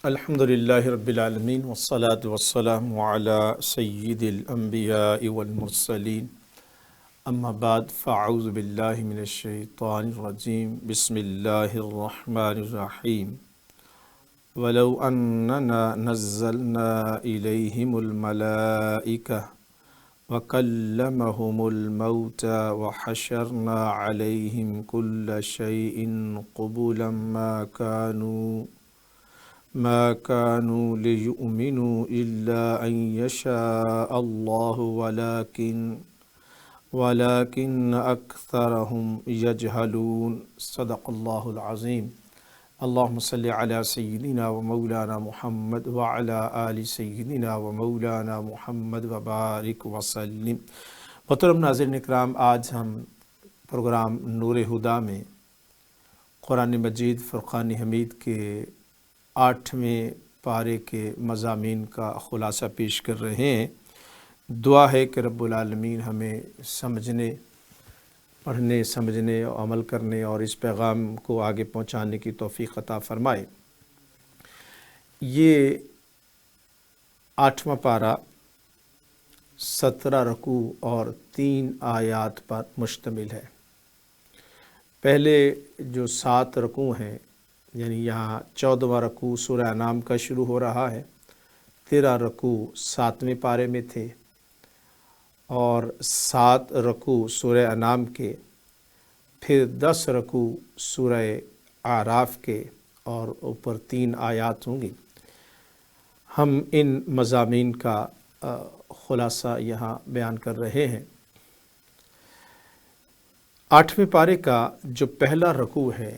الحمدللہ رب العالمین والصلاة والسلام علی سید الانبیاء والمرسلین اما بعد فاعوذ باللہ من الشیطان الرجیم بسم اللہ الرحمن الرحیم ولو اننا نزلنا الیہم الملائکہ وکلمہم الموتى وحشرنا علیہم کل شیء قبلا ما كانوا ليؤمنوا إلا أن يشاء الله ولكن أكثرهم يجهلون صدق الله العظيم اللهم صل على سيدنا ومولانا محمد وعلى آل سيدنا ومولانا محمد وبارك وسلم۔ محترم ناظرین اکرام، آج ہم پروگرام نور ہدا میں قرآن مجید فرقان حمید کے 8ویں پارے کے مضامین کا خلاصہ پیش کر رہے ہیں۔ دعا ہے کہ رب العالمین ہمیں پڑھنے سمجھنے اور عمل کرنے اور اس پیغام کو آگے پہنچانے کی توفیق عطا فرمائے۔ یہ 8واں پارہ 17 رکوع اور 3 آیات پر مشتمل ہے۔ پہلے جو 7 رکوع ہیں، یعنی یہاں 14واں رکوع سورہ انعام کا شروع ہو رہا ہے، 13 رکوع 7ویں پارے میں تھے اور 7 رکوع سورہ انعام کے، پھر 10 رکوع سورہ اعراف کے اور اوپر 3 آیات ہوں گی۔ ہم ان مضامین کا خلاصہ یہاں بیان کر رہے ہیں۔ 8ویں پارے کا جو پہلا رکوع ہے،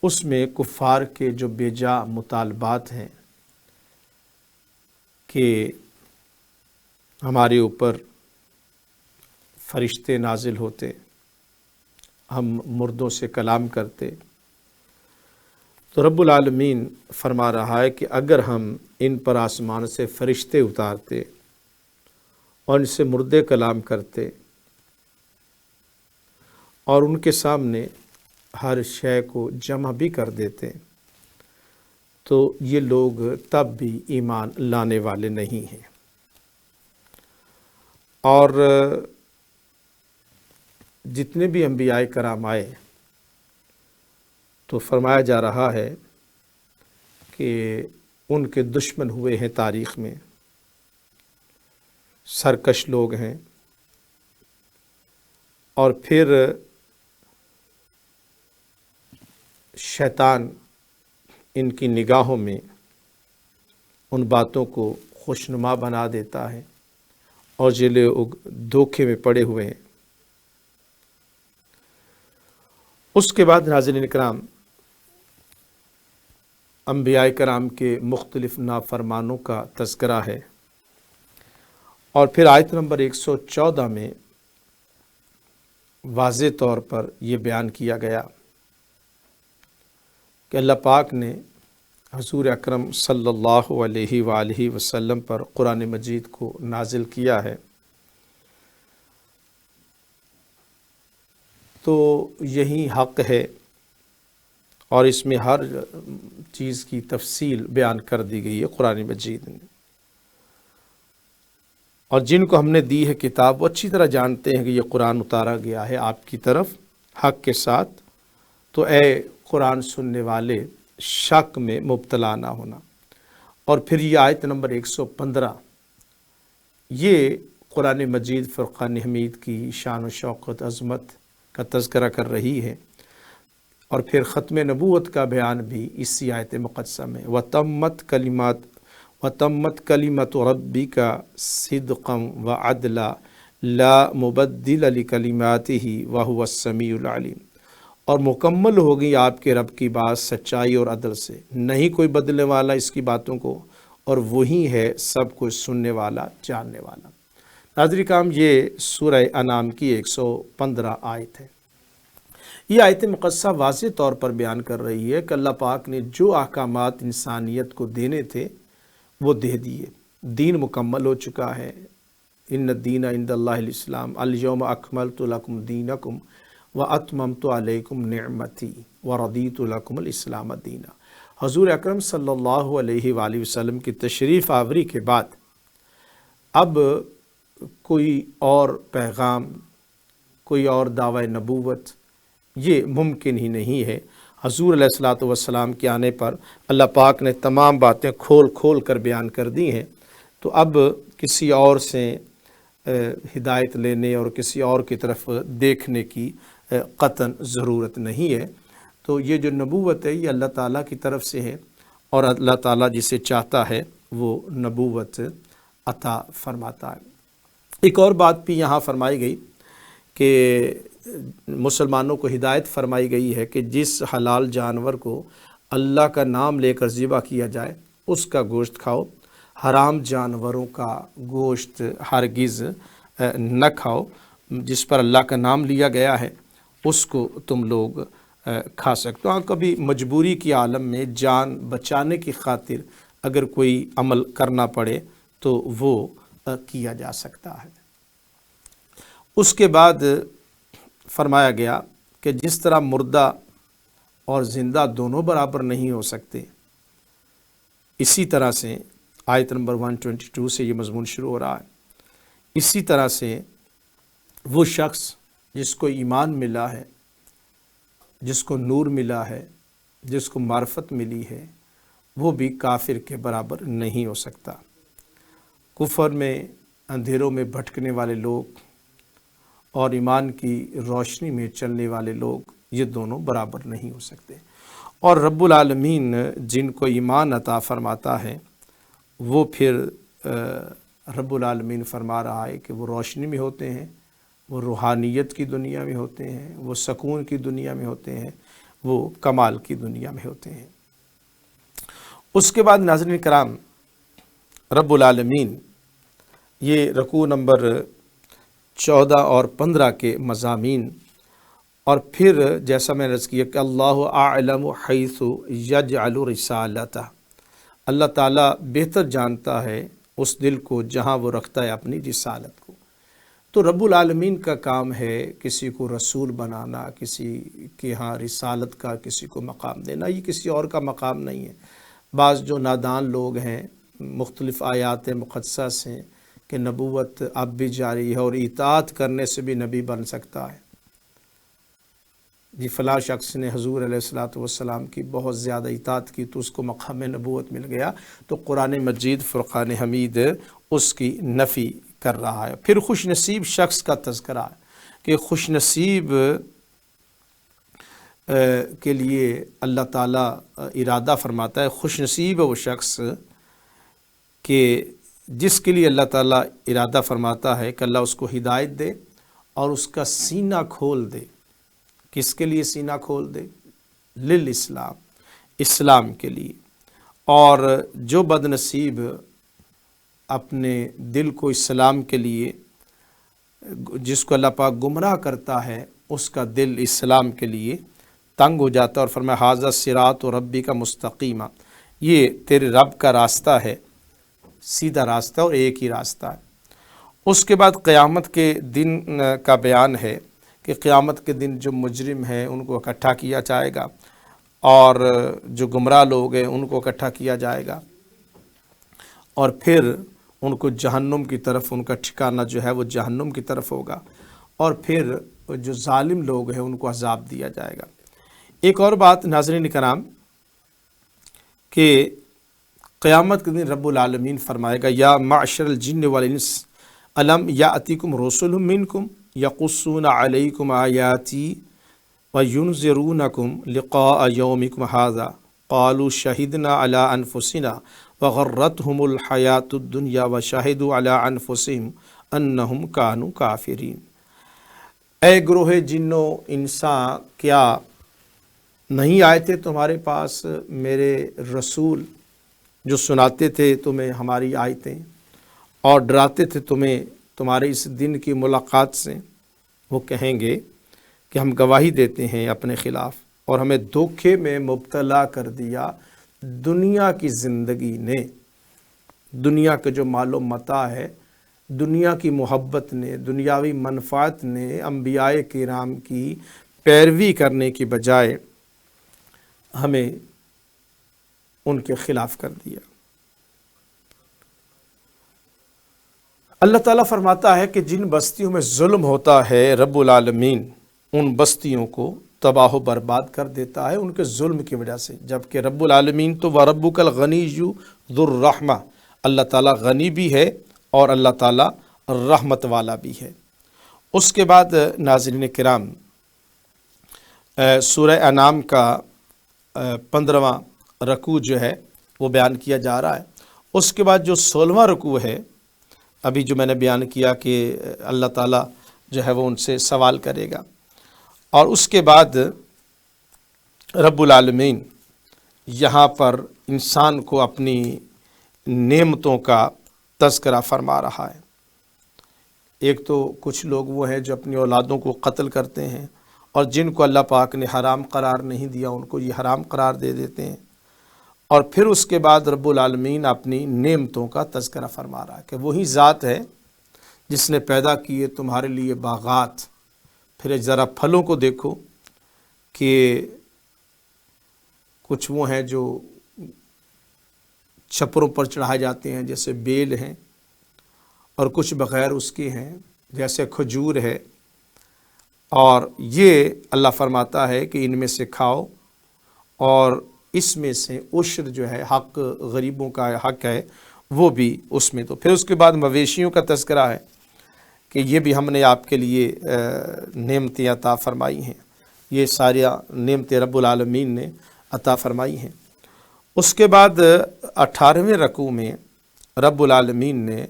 اس میں کفار کے جو بے جا مطالبات ہیں کہ ہمارے اوپر فرشتے نازل ہوتے، ہم مردوں سے کلام کرتے، تو رب العالمین فرما رہا ہے کہ اگر ہم ان پر آسمان سے فرشتے اتارتے اور ان سے مردے کلام کرتے اور ان کے سامنے ہر شے کو جمع بھی کر دیتے، تو یہ لوگ تب بھی ایمان لانے والے نہیں ہیں۔ اور جتنے بھی انبیاء کرام آئے تو فرمایا جا رہا ہے کہ ان کے دشمن ہوئے ہیں تاریخ میں، سرکش لوگ ہیں، اور پھر شیطان ان کی نگاہوں میں ان باتوں کو خوشنما بنا دیتا ہے اور یہ لوگ دھوکے میں پڑے ہوئے ہیں۔ اس کے بعد ناظرین کرام، انبیاء کرام کے مختلف نافرمانوں کا تذکرہ ہے، اور پھر آیت نمبر 114 میں واضح طور پر یہ بیان کیا گیا کہ اللہ پاک نے حضور اکرم صلی اللہ علیہ وآلہ وسلم پر قرآن مجید کو نازل کیا ہے، تو یہی حق ہے، اور اس میں ہر چیز کی تفصیل بیان کر دی گئی ہے قرآن مجید میں، اور جن کو ہم نے دی ہے کتاب وہ اچھی طرح جانتے ہیں کہ یہ قرآن اتارا گیا ہے آپ کی طرف حق کے ساتھ، تو اے قرآن سننے والے شک میں مبتلا نہ ہونا۔ اور پھر یہ آیت نمبر 115 یہ قرآن مجید فرقان حمید کی شان و شوکت عظمت کا تذکرہ کر رہی ہے، اور پھر ختم نبوت کا بیان بھی اسی آیت مقدسہ میں، وَتَمَّتْ كَلِمَةُ رَبِّكَ صِدْقًا وَعَدْلًا لَا مُبَدِّلَ لِكَلِمَاتِهِ وَهُوَ السَّمِيعُ الْعَلِيمُ، اور مکمل ہوگی آپ کے رب کی بات سچائی اور عدل سے، نہیں کوئی بدلنے والا اس کی باتوں کو، اور وہی ہے سب کچھ سننے والا جاننے والا۔ ناظرین کرام، یہ سورہ انعام کی 115 آیت ہے۔ یہ آیت مقدسہ واضح طور پر بیان کر رہی ہے کہ اللہ پاک نے جو احکامات انسانیت کو دینے تھے وہ دے دیے، دین مکمل ہو چکا ہے۔ ان الدین عند اللہ الاسلام الیوم اکملت لکم دینکم واتممت علیکم نعمتی ورضیت لکم الاسلام دینا۔ حضور اکرم صلی اللہ علیہ وآلہ وسلم کی تشریف آوری کے بعد اب کوئی اور پیغام، کوئی اور دعوی نبوت یہ ممکن ہی نہیں ہے۔ حضور علیہ الصلوۃ والسلام کے آنے پر اللہ پاک نے تمام باتیں کھول کھول کر بیان کر دی ہیں، تو اب کسی اور سے ہدایت لینے اور کسی اور کی طرف دیکھنے کی قطعاً ضرورت نہیں ہے۔ تو یہ جو نبوت ہے یہ اللہ تعالیٰ کی طرف سے ہے، اور اللہ تعالیٰ جسے چاہتا ہے وہ نبوت عطا فرماتا ہے۔ ایک اور بات بھی یہاں فرمائی گئی کہ مسلمانوں کو ہدایت فرمائی گئی ہے کہ جس حلال جانور کو اللہ کا نام لے کر ذبح کیا جائے اس کا گوشت کھاؤ، حرام جانوروں کا گوشت ہرگز نہ کھاؤ، جس پر اللہ کا نام لیا گیا ہے اس کو تم لوگ کھا سکتے ہو۔ کبھی مجبوری کی عالم میں جان بچانے کی خاطر اگر کوئی عمل کرنا پڑے تو وہ کیا جا سکتا ہے۔ اس کے بعد فرمایا گیا کہ جس طرح مردہ اور زندہ دونوں برابر نہیں ہو سکتے، اسی طرح سے آیت نمبر 122 سے یہ مضمون شروع ہو رہا ہے، اسی طرح سے وہ شخص جس کو ایمان ملا ہے، جس کو نور ملا ہے، جس کو معرفت ملی ہے، وہ بھی کافر کے برابر نہیں ہو سکتا۔ کفر میں اندھیروں میں بھٹکنے والے لوگ اور ایمان کی روشنی میں چلنے والے لوگ یہ دونوں برابر نہیں ہو سکتے، اور رب العالمین جن کو ایمان عطا فرماتا ہے وہ پھر رب العالمین فرما رہا ہے کہ وہ روشنی میں ہوتے ہیں، وہ روحانیت کی دنیا میں ہوتے ہیں، وہ سکون کی دنیا میں ہوتے ہیں، وہ کمال کی دنیا میں ہوتے ہیں۔ اس کے بعد ناظرین کرام، رب العالمین یہ رکوع نمبر 14 اور 15 کے مضامین، اور پھر جیسا میں نے عرض کیا کہ اللہ اعلم حیث یجعل رسالتہ، اللہ تعالیٰ بہتر جانتا ہے اس دل کو جہاں وہ رکھتا ہے اپنی رسالت کو۔ تو رب العالمین کا کام ہے کسی کو رسول بنانا، کسی کے ہاں رسالت کا کسی کو مقام دینا، یہ کسی اور کا مقام نہیں ہے۔ بعض جو نادان لوگ ہیں مختلف آیات مقدسہ سے کہ نبوت اب بھی جاری ہے اور اطاعت کرنے سے بھی نبی بن سکتا ہے، جی فلاں شخص نے حضور علیہ الصلوۃ والسلام کی بہت زیادہ اطاعت کی تو اس کو مقام نبوت مل گیا، تو قرآن مجید فرقان حمید اس کی نفی کر رہا ہے۔ پھر خوش نصیب شخص کا تذکرہ ہے کہ خوش نصیب کے لیے اللہ تعالیٰ ارادہ فرماتا ہے، خوش نصیب ہے وہ شخص کہ جس کے لیے اللہ تعالیٰ ارادہ فرماتا ہے کہ اللہ اس کو ہدایت دے اور اس کا سینہ کھول دے۔ کس کے لیے سینہ کھول دے؟ للاسلام، اسلام کے لیے۔ اور جو بد نصیب اپنے دل کو اسلام کے لیے، جس کو اللہ پاک گمراہ کرتا ہے، اس کا دل اسلام کے لیے تنگ ہو جاتا ہے، اور فرمایا ھذا صراط ربی کا مستقیمہ، یہ تیرے رب کا راستہ ہے، سیدھا راستہ اور ایک ہی راستہ ہے۔ اس کے بعد قیامت کے دن کا بیان ہے کہ قیامت کے دن جو مجرم ہیں ان کو اکٹھا کیا جائے گا، اور جو گمراہ لوگ ہیں ان کو اکٹھا کیا جائے گا، اور پھر ان کو جہنم کی طرف، ان کا ٹھکانہ جو ہے وہ جہنم کی طرف ہوگا، اور پھر جو ظالم لوگ ہیں ان کو عذاب دیا جائے گا۔ ایک اور بات ناظرین کرام کہ قیامت کے دن رب العالمین فرمائے گا یا معشر الجن والانس الم یاتیکم رسل منکم یقصون علیکم آیاتی وینذرونکم لقاء یومکم ھذا قالوا شہدنا علی انفسنا وغرتهم الحیاۃ الدنیا وشہدوا علی انفسہم انہم کانوا کافرین۔ اے گروہ جنو انسان، کیا نہیں آئے تھے تمہارے پاس میرے رسول جو سناتے تھے تمہیں ہماری آیتیں اور ڈراتے تھے تمہیں تمہارے اس دن کی ملاقات سے؟ وہ کہیں گے کہ ہم گواہی دیتے ہیں اپنے خلاف، اور ہمیں دھوکے میں مبتلا کر دیا دنیا کی زندگی نے، دنیا کے جو مال و متاع ہے، دنیا کی محبت نے، دنیاوی منفعت نے انبیاء کرام کی پیروی کرنے کی بجائے ہمیں ان کے خلاف کر دیا۔ اللہ تعالیٰ فرماتا ہے کہ جن بستیوں میں ظلم ہوتا ہے رب العالمین ان بستیوں کو تباہ و برباد کر دیتا ہے ان کے ظلم کی وجہ سے، جبکہ رب العالمین تو وَرَبُّكَ الْغَنِيُّ ذُو الرَّحْمَةِ، اللہ تعالیٰ غنی بھی ہے اور اللہ تعالیٰ رحمت والا بھی ہے۔ اس کے بعد ناظرین کرام سورہ انعام کا 15واں رکوع جو ہے وہ بیان کیا جا رہا ہے۔ اس کے بعد جو 16واں رکوع ہے ابھی جو میں نے بیان کیا کہ اللہ تعالیٰ جو ہے وہ ان سے سوال کرے گا، اور اس کے بعد رب العالمین یہاں پر انسان کو اپنی نعمتوں کا تذکرہ فرما رہا ہے۔ ایک تو کچھ لوگ وہ ہیں جو اپنی اولادوں کو قتل کرتے ہیں، اور جن کو اللہ پاک نے حرام قرار نہیں دیا ان کو یہ حرام قرار دے دیتے ہیں، اور پھر اس کے بعد رب العالمین اپنی نعمتوں کا تذکرہ فرما رہا ہے کہ وہی ذات ہے جس نے پیدا کیے تمہارے لیے باغات، پھر ذرا پھلوں کو دیکھو کہ کچھ وہ ہیں جو چھپروں پر چڑھائے جاتے ہیں جیسے بیل ہیں، اور کچھ بغیر اس کے ہیں جیسے کھجور ہے، اور یہ اللہ فرماتا ہے کہ ان میں سے کھاؤ، اور اس میں سے عشر جو ہے حق غریبوں کا حق ہے وہ بھی اس میں۔ تو پھر اس کے بعد مویشیوں کا تذکرہ ہے کہ یہ بھی ہم نے آپ کے لیے نعمتیں عطا فرمائی ہیں، یہ ساری نعمتیں رب العالمین نے عطا فرمائی ہیں۔ اس کے بعد 18ویں رکوع میں رب العالمین نے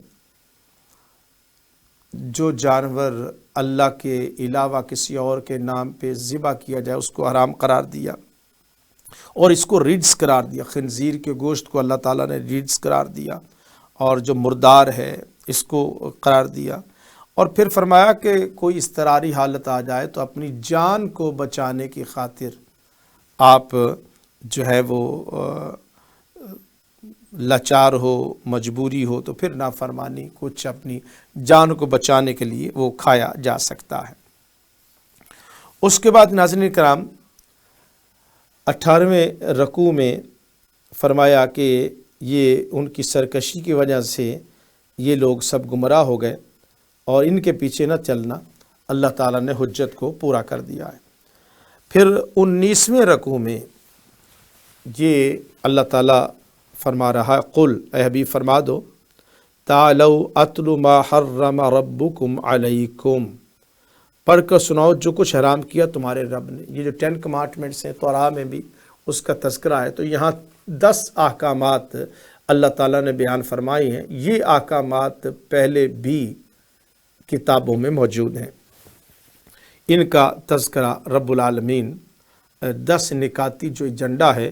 جو جانور اللہ کے علاوہ کسی اور کے نام پہ ذبح کیا جائے اس کو حرام قرار دیا، اور اس کو رجس قرار دیا۔ خنزیر کے گوشت کو اللہ تعالیٰ نے رجس قرار دیا، اور جو مردار ہے اس کو قرار دیا، اور پھر فرمایا کہ کوئی اضطراری حالت آ جائے تو اپنی جان کو بچانے کی خاطر آپ جو ہے وہ لاچار ہو، مجبوری ہو تو پھر نافرمانی کچھ اپنی جان کو بچانے کے لیے وہ کھایا جا سکتا ہے۔ اس کے بعد ناظرین کرام 18ویں رکوع میں فرمایا کہ یہ ان کی سرکشی کی وجہ سے یہ لوگ سب گمراہ ہو گئے، اور ان کے پیچھے نہ چلنا، اللہ تعالیٰ نے حجت کو پورا کر دیا ہے۔ پھر 19ویں رکوع میں یہ اللہ تعالیٰ فرما رہا ہے قل، اے حبیب فرما دو، تعالوا اتل ما حرم ربکم علیکم، پڑھ کر سناؤ جو کچھ حرام کیا تمہارے رب نے۔ یہ جو 10 کمانڈمنٹس ہیں توراہ میں بھی اس کا تذکرہ ہے، تو یہاں 10 احکامات اللہ تعالیٰ نے بیان فرمائی ہیں۔ یہ احکامات پہلے بھی کتابوں میں موجود ہیں، ان کا تذکرہ رب العالمین 10 نکاتی جو ایجنڈا ہے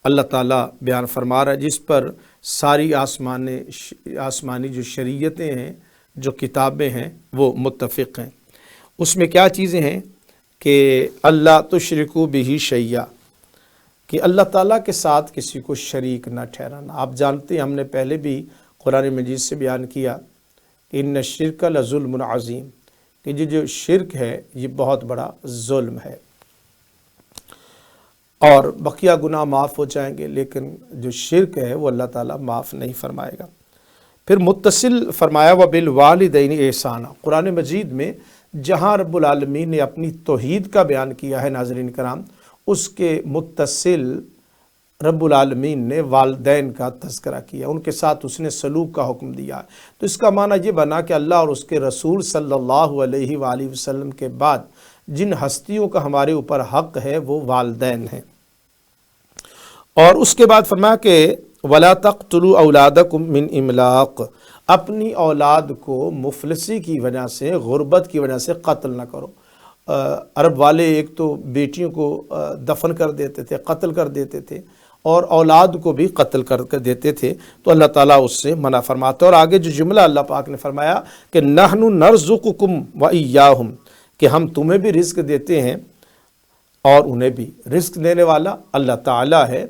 اللہ تعالیٰ بیان فرما رہا ہے، جس پر ساری آسمانی جو شریعتیں ہیں، جو کتابیں ہیں وہ متفق ہیں۔ اس میں کیا چیزیں ہیں کہ اللہ تشرکوا بہ شیئا، کہ اللہ تعالیٰ کے ساتھ کسی کو شریک نہ ٹھہرانا۔ آپ جانتے ہیں، ہم نے پہلے بھی قرآن مجید سے بیان کیا کہ ان الشرک لظلم عظیم، کہ یہ جو شرک ہے یہ بہت بڑا ظلم ہے، اور بقیہ گناہ معاف ہو جائیں گے لیکن جو شرک ہے وہ اللہ تعالیٰ معاف نہیں فرمائے گا۔ پھر متصل فرمایا وبالوالدین احسانا، قرآن مجید میں جہاں رب العالمین نے اپنی توحید کا بیان کیا ہے ناظرین کرام، اس کے متصل رب العالمین نے والدین کا تذکرہ کیا، ان کے ساتھ اس نے سلوک کا حکم دیا۔ تو اس کا معنی یہ بنا کہ اللہ اور اس کے رسول صلی اللہ علیہ وآلہ وسلم کے بعد جن ہستیوں کا ہمارے اوپر حق ہے وہ والدین ہیں۔ اور اس کے بعد فرمایا کہ وَلَا تَقْتُلُوا أَوْلَادَكُمْ مِنْ إِمْلَاقٍ، اپنی اولاد کو مفلسی کی وجہ سے، غربت کی وجہ سے قتل نہ کرو۔ عرب والے ایک تو بیٹیوں کو دفن کر دیتے تھے، قتل کر دیتے تھے، اور اولاد کو بھی قتل کر دیتے تھے، تو اللہ تعالیٰ اس سے منع فرماتا ہے۔ اور آگے جو جملہ اللہ پاک نے فرمایا کہ نحن نرزقکم وإیاہم، کہ ہم تمہیں بھی رزق دیتے ہیں اور انہیں بھی۔ رزق دینے والا اللہ تعالیٰ ہے،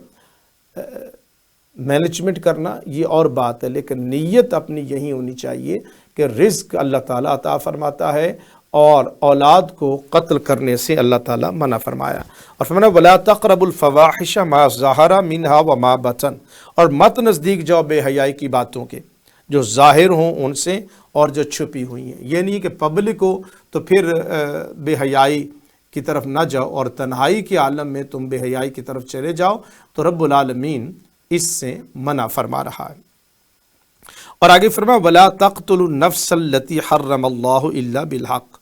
مینجمنٹ کرنا یہ اور بات ہے، لیکن نیت اپنی یہی ہونی چاہیے کہ رزق اللہ تعالیٰ عطا فرماتا ہے اور اولاد کو قتل کرنے سے اللہ تعالیٰ منع فرمایا۔ اور فرمایا وَلَا تَقْرَبُوا الْفَوَاحِشَ مَا ظَهَرَ مِنْهَا وَمَا بَطَنَ، اور مت نزدیک جاؤ بے حیائی کی باتوں کے جو ظاہر ہوں ان سے اور جو چھپی ہوئی ہیں۔ یہ نہیں کہ پبلک ہو تو پھر بے حیائی کی طرف نہ جاؤ، اور تنہائی کے عالم میں تم بے حیائی کی طرف چلے جاؤ، تو رب العالمین اس سے منع فرما رہا ہے۔ اور آگے فرمایا وَلَا تَقْتُلُوا النَّفْسَ الَّتِي حَرَّمَ اللَّهُ إِلَّا بِالْحَقِّ،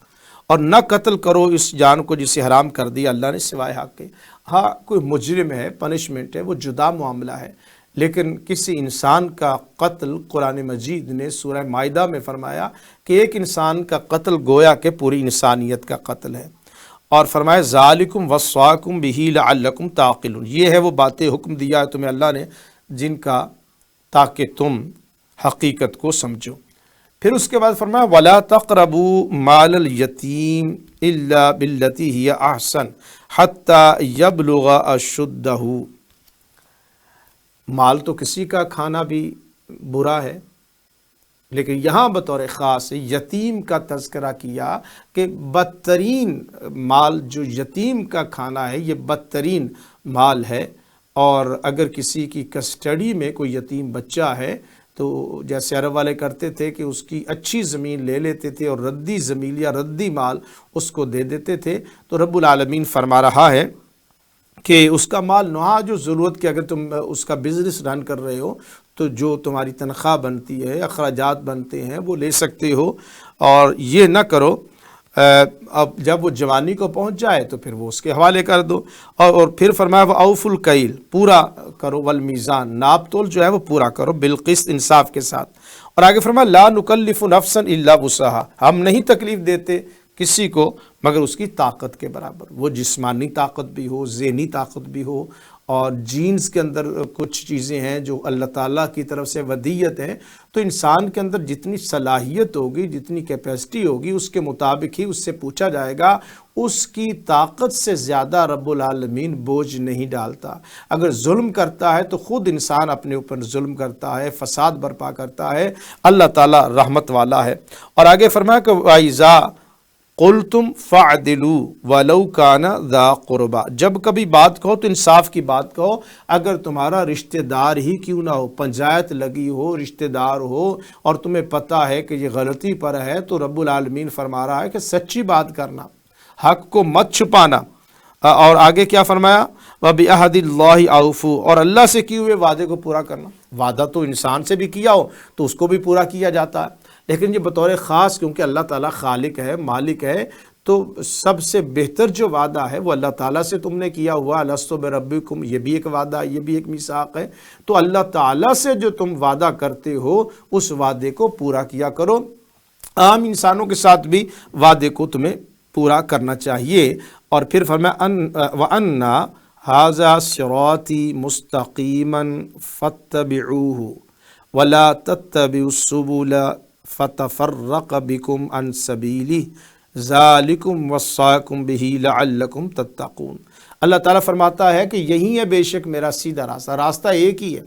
اور نہ قتل کرو اس جان کو جسے حرام کر دیا اللہ نے سوائے حق کے۔ ہاں کوئی مجرم ہے، پنشمنٹ ہے، وہ جدا معاملہ ہے، لیکن کسی انسان کا قتل قرآن مجید نے سورہ مائدہ میں فرمایا کہ ایک انسان کا قتل گویا کہ پوری انسانیت کا قتل ہے، اور فرمایا ذالکم وصاکم بہ لعلکم تعقلون، یہ ہے وہ باتیں حکم دیا ہے تمہیں اللہ نے جن کا تاکہ تم حقیقت کو سمجھو۔ پھر اس کے بعد فرمایا وَلَا تَقْرَبُوا مَالَ الْيَتِيمِ إِلَّا بِالَّتِي هِيَ أَحْسَنُ حَتَّى يَبْلُغَ أَشُدَّهُ، مال تو کسی کا کھانا بھی برا ہے، لیکن یہاں بطور خاص یتیم کا تذکرہ کیا کہ بدترین مال جو یتیم کا کھانا ہے یہ بدترین مال ہے۔ اور اگر کسی کی کسٹڈی میں کوئی یتیم بچہ ہے تو جیسے عرب والے کرتے تھے کہ اس کی اچھی زمین لے لیتے تھے اور ردی زمین یا ردی مال اس کو دے دیتے تھے، تو رب العالمین فرما رہا ہے کہ اس کا مال نہا جو ضرورت کہ اگر تم اس کا بزنس رن کر رہے ہو تو جو تمہاری تنخواہ بنتی ہے، اخراجات بنتے ہیں، وہ لے سکتے ہو، اور یہ نہ کرو اب جب وہ جوانی کو پہنچ جائے تو پھر وہ اس کے حوالے کر دو۔ اور پھر فرمایا وَأَوْفُوا الْكَيْلَ، پورا کرو، والمیزان، ناپ تول جو ہے وہ پورا کرو، بالقسط، انصاف کے ساتھ۔ اور آگے فرمایا لا نکلف نفسا الا وسعها، ہم نہیں تکلیف دیتے کسی کو مگر اس کی طاقت کے برابر، وہ جسمانی طاقت بھی ہو، ذہنی طاقت بھی ہو، اور جینز کے اندر کچھ چیزیں ہیں جو اللہ تعالیٰ کی طرف سے ودیت ہے، تو انسان کے اندر جتنی صلاحیت ہوگی، جتنی کیپیسٹی ہوگی، اس کے مطابق ہی اس سے پوچھا جائے گا۔ اس کی طاقت سے زیادہ رب العالمین بوجھ نہیں ڈالتا۔ اگر ظلم کرتا ہے تو خود انسان اپنے اوپر ظلم کرتا ہے، فساد برپا کرتا ہے، اللہ تعالیٰ رحمت والا ہے۔ اور آگے فرمایا کہ وَإِذَا قُلْتُمْ فَعْدِلُوا وَلَوْ كَانَ ذَا قُرْبَى، جب کبھی بات کہو تو انصاف کی بات کہو، اگر تمہارا رشتہ دار ہی کیوں نہ ہو، پنچایت لگی ہو، رشتہ دار ہو، اور تمہیں پتہ ہے کہ یہ غلطی پر ہے، تو رب العالمین فرما رہا ہے کہ سچی بات کرنا، حق کو مت چھپانا۔ اور آگے کیا فرمایا وَبِعَهْدِ اللَّهِ أَوْفُوا، اور اللہ سے کیے ہوئے وعدے کو پورا کرنا۔ وعدہ تو انسان سے بھی کیا ہو تو اس کو بھی پورا کیا جاتا ہے، لیکن یہ بطور خاص کیونکہ اللہ تعالیٰ خالق ہے، مالک ہے، تو سب سے بہتر جو وعدہ ہے وہ اللہ تعالیٰ سے تم نے کیا ہوا، الستو بربکم، یہ بھی ایک وعدہ، یہ بھی ایک میثاق ہے۔ تو اللہ تعالیٰ سے جو تم وعدہ کرتے ہو اس وعدے کو پورا کیا کرو۔ عام انسانوں کے ساتھ بھی وعدے کو تمہیں پورا کرنا چاہیے۔ اور پھر فرمایا وَأَنَّ هَذَا صِرَاطِي مُسْتَقِيمًا فَاتَّبِعُوهُ وَلَا تَتَّبِعُوا السُّبُلَ فَتَفَرَّقَ بِكُمْ عَنْ سَبِيلِهِ ذَلِكُمْ وَصَّاكُمْ بِهِ لَعَلَّكُمْ تَتَّقُونَ۔ اللہ تعالیٰ فرماتا ہے کہ یہی ہے بے شک میرا سیدھا راستہ، راستہ ایک ہی ہے،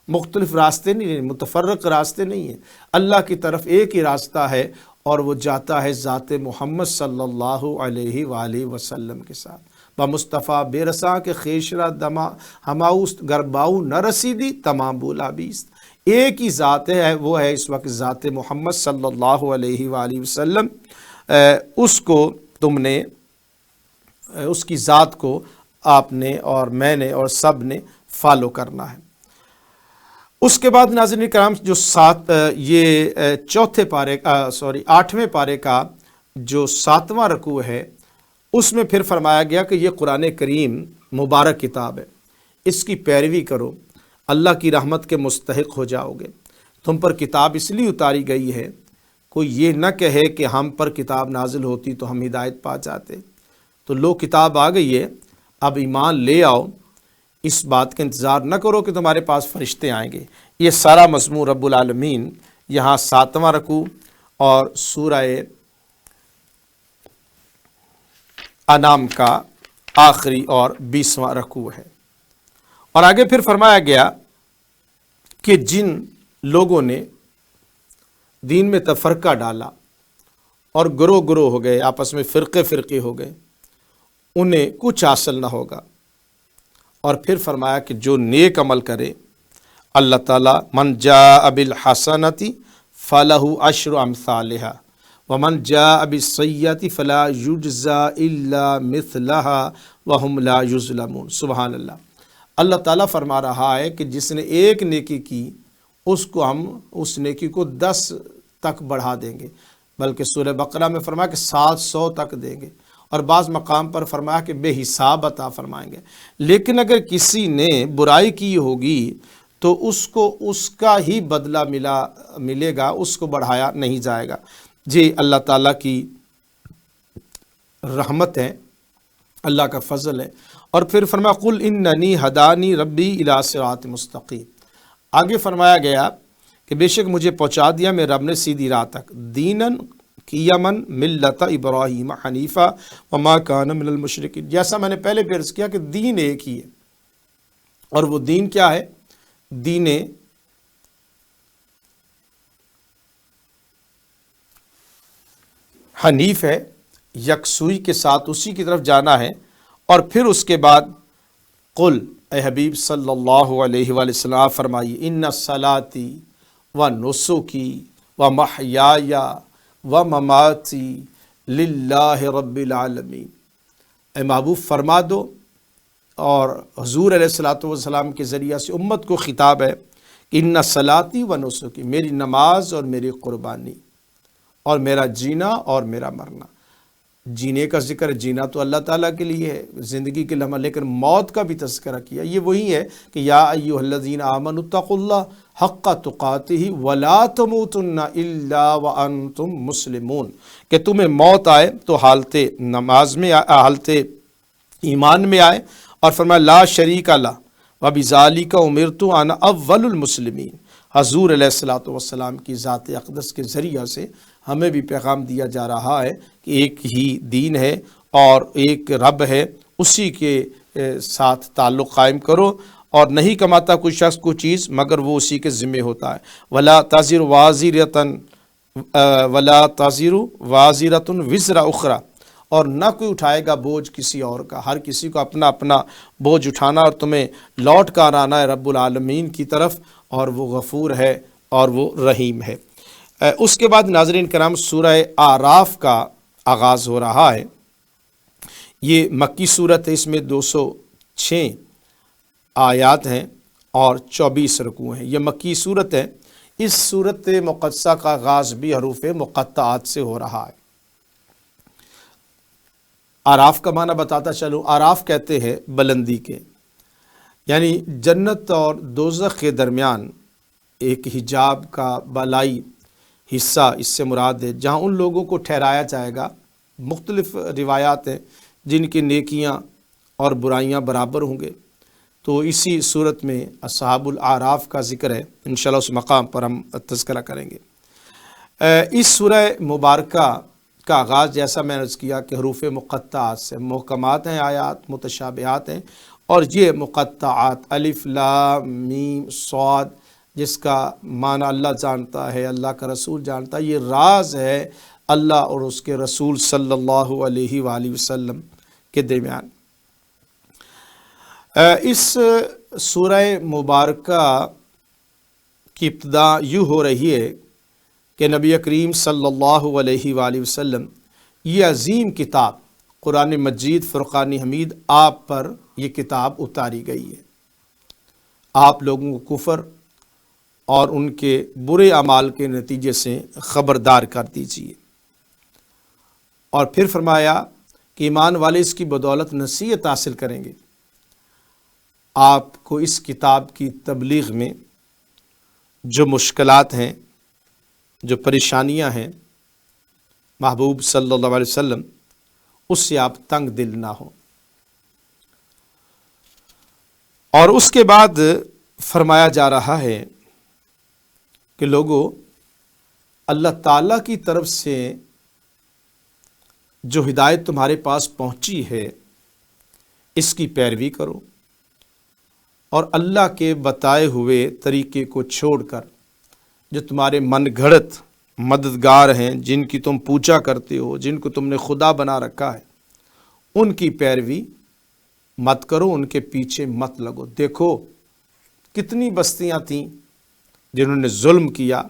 مختلف راستے نہیں ہیں، متفرق راستے نہیں ہیں، اللہ کی طرف ایک ہی راستہ ہے، اور وہ جاتا ہے ذات محمد صلی اللہ علیہ وآلہ وسلم کے ساتھ۔ با مصطفیٰ بے رساں کے خیشرہ دما ہماؤست گرباؤ نہ رسیدی تمام بولا بیست، ایک ہی ذات ہے، وہ ہے اس وقت ذات محمد صلی اللہ علیہ وآلہ وسلم۔ اس کو تم نے، اس کی ذات کو آپ نے اور میں نے اور سب نے فالو کرنا ہے۔ اس کے بعد ناظرین کرام جو چوتھے پارے آٹھویں پارے کا جو 7واں رکوع ہے، اس میں پھر فرمایا گیا کہ یہ قرآن کریم مبارک کتاب ہے، اس کی پیروی کرو، اللہ کی رحمت کے مستحق ہو جاؤ گے۔ تم پر کتاب اس لیے اتاری گئی ہے، کوئی یہ نہ کہے کہ ہم پر کتاب نازل ہوتی تو ہم ہدایت پا جاتے۔ تو لو کتاب آ گئی ہے، اب ایمان لے آؤ، اس بات کا انتظار نہ کرو کہ تمہارے پاس فرشتے آئیں گے۔ یہ سارا مضمون رب العالمین یہاں 7واں رکوع اور سورہ انعام کا آخری اور 20واں رکوع ہے۔ اور آگے پھر فرمایا گیا کہ جن لوگوں نے دین میں تفرقہ ڈالا اور گروہ گروہ ہو گئے، آپس میں فرقے فرقے ہو گئے، انہیں کچھ حاصل نہ ہوگا۔ اور پھر فرمایا کہ جو نیک عمل کرے، اللہ تعالیٰ من جاء بالحسنۃ فلہ عشر امثالھا ومن جاء بالسیئۃ فلا یجزی الا مثلھا وہم لا یظلمون۔ سبحان اللہ۔ اللہ تعالیٰ فرما رہا ہے کہ جس نے ایک نیکی کی اس کو ہم اس نیکی کو 10 تک بڑھا دیں گے، بلکہ سورہ بقرہ میں فرمایا کہ 700 تک دیں گے، اور بعض مقام پر فرمایا کہ بے حساب عطا فرمائیں گے۔ لیکن اگر کسی نے برائی کی ہوگی تو اس کو اس کا ہی بدلہ ملے گا، اس کو بڑھایا نہیں جائے گا۔ جی اللہ تعالیٰ کی رحمت ہے، اللہ کا فضل ہے۔ اور پھر فرمایا قل اننی ہدانی ربی الی صراط مستقیم۔ آگے فرمایا گیا کہ بے شک مجھے پہنچا دیا میرے رب نے سیدھی راہ تک، دینن قیمن ملت ابراہیم حنیفہ وما کان من المشرکین۔ جیسا میں نے پہلے بھی عرض کیا کہ دین ایک ہی ہے، اور وہ دین کیا ہے؟ دین حنیف ہے، یکسوئی کے ساتھ اسی کی طرف جانا ہے۔ اور پھر اس کے بعد قل، اے حبیب صلی اللہ علیہ وآلہ وسلم آپ فرمائیے، ان صلاتی و نسکی و محیای و مماتی للہ رب العالمین۔ اے محبوب فرما دو، اور حضور علیہ الصلوۃ والسلام کے ذریعہ سے امت کو خطاب ہے کہ ان صلاتی و نسکی، میری نماز اور میری قربانی اور میرا جینا اور میرا مرنا۔ جینے کا ذکر، جینا تو اللہ تعالیٰ کے لیے ہے، زندگی کے لمحہ، لیکن موت کا بھی تذکرہ کیا۔ یہ وہی ہے کہ یا ایھا الذین آمنوا اتقوا اللہ حق تقاتہ ولا تموتن الا وانتم مسلمون، کہ تمہیں موت آئے تو حالت نماز میں، حالت ایمان میں آئے، اور فرمایا لا شریک لہ وبذالک امرت انا اول المسلمین۔ حضور علیہ الصلوۃ والسلام کی ذات اقدس کے ذریعہ سے ہمیں بھی پیغام دیا جا رہا ہے کہ ایک ہی دین ہے اور ایک رب ہے، اسی کے ساتھ تعلق قائم کرو، اور نہیں کماتا کوئی شخص کوئی چیز مگر وہ اسی کے ذمہ ہوتا ہے۔ ولا تزر وازرۃ وزر اخری، اور نہ کوئی اٹھائے گا بوجھ کسی اور کا، ہر کسی کو اپنا اپنا بوجھ اٹھانا، اور تمہیں لوٹ کر آنا ہے رب العالمین کی طرف، اور وہ غفور ہے اور وہ رحیم ہے۔ اس کے بعد ناظرین کرام سورہ اعراف کا آغاز ہو رہا ہے۔ یہ مکی صورت ہے، اس میں 206 آیات ہیں اور 24 رکوع ہیں۔ یہ مکی صورت ہے۔ اس صورت مقدسہ کا آغاز بھی حروف مقطعات سے ہو رہا ہے۔ اعراف کا معنی بتاتا چلوں۔ اعراف کہتے ہیں بلندی کے، یعنی جنت اور دوزخ کے درمیان ایک حجاب کا بالائی حصہ اس سے مراد ہے، جہاں ان لوگوں کو ٹھہرایا جائے گا۔ مختلف روایات ہیں جن کی نیکیاں اور برائیاں برابر ہوں گے، تو اسی صورت میں اصحاب الاعراف کا ذکر ہے، انشاءاللہ اس مقام پر ہم تذکرہ کریں گے۔ اس سورہ مبارکہ کا آغاز جیسا میں نے عرض کیا کہ حروف مقطعات سے، محکمات ہیں آیات، متشابہات ہیں، اور یہ مقطعات الف لام میم صاد، جس کا معنی اللہ جانتا ہے، اللہ کا رسول جانتا ہے، یہ راز ہے اللہ اور اس کے رسول صلی اللہ علیہ وآلہ وسلم کے درمیان۔ اس سورہ مبارکہ کی ابتدا یوں ہو رہی ہے کہ نبی کریم صلی اللہ علیہ وآلہ وسلم، یہ عظیم کتاب قرآن مجید فرقان حمید آپ پر یہ کتاب اتاری گئی ہے۔ آپ لوگوں کو کفر اور ان کے برے اعمال کے نتیجے سے خبردار کر دیجیے۔ اور پھر فرمایا کہ ایمان والے اس کی بدولت نصیحت حاصل کریں گے۔ آپ کو اس کتاب کی تبلیغ میں جو مشکلات ہیں، جو پریشانیاں ہیں، محبوب صلی اللہ علیہ وسلم اس سے آپ تنگ دل نہ ہوں۔ اور اس کے بعد فرمایا جا رہا ہے کہ لوگوں، اللہ تعالیٰ کی طرف سے جو ہدایت تمہارے پاس پہنچی ہے اس کی پیروی کرو، اور اللہ کے بتائے ہوئے طریقے کو چھوڑ کر جو تمہارے من گھڑت مددگار ہیں، جن کی تم پوجا کرتے ہو، جن کو تم نے خدا بنا رکھا ہے، ان کی پیروی مت کرو، ان کے پیچھے مت لگو۔ دیکھو کتنی بستیاں تھیں جنہوں نے ظلم کیا،